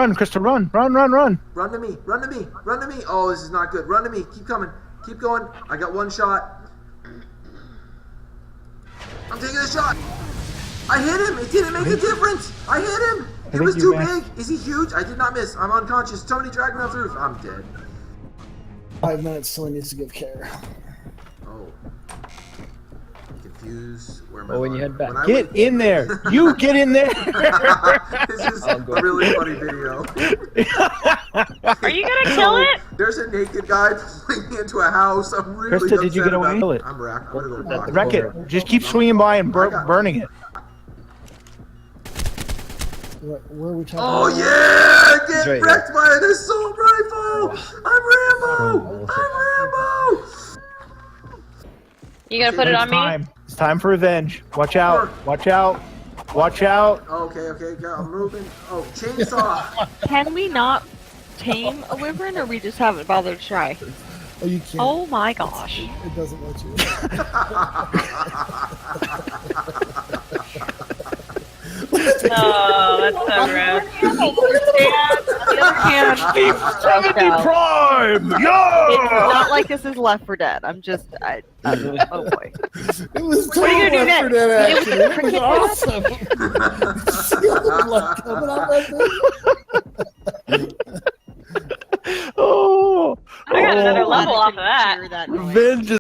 Run, Crystal, run. Run, run, run. Run to me. Run to me. Run to me. Oh, this is not good. Run to me. Keep coming. Keep going. I got one shot. I'm taking a shot. I hit him. It didn't make a difference. I hit him. It was too big. Is he huge? I did not miss. I'm unconscious. Somebody drag me off the roof. I'm dead. 5 minutes till he needs to give care. Oh. Confused. Where am I? Oh, when you head back. Get in there. You get in there. This is a really funny video. Are you gonna kill it? There's a naked guy pulling me into a house. I'm really Krista, did you get away? Kill it. I'm wrecked. I'm gonna go Wreck it. Just keep swinging by and burning it. Where are we talking Oh about? yeah! Get right wrecked by an assault rifle! I'm Rambo! I'm Rambo! You gonna put it on me? It's time for revenge. Watch out. Watch out. Watch out. Okay, I'm moving. Oh, chainsaw! Can we not tame a wyvern, or we just haven't bothered to try? Oh, you can't. Oh my gosh. It doesn't let you. Oh, that's so gross. On the other hand, I'm stressed out. Prime! It's Yo! not like this is Left 4 Dead. I'm just, oh boy. It was What are you gonna do Left 4 next? Dead, You actually. gonna It forget was awesome. See all the blood coming out right there? Oh! I got another level off of that. Hear that noise. Revenge is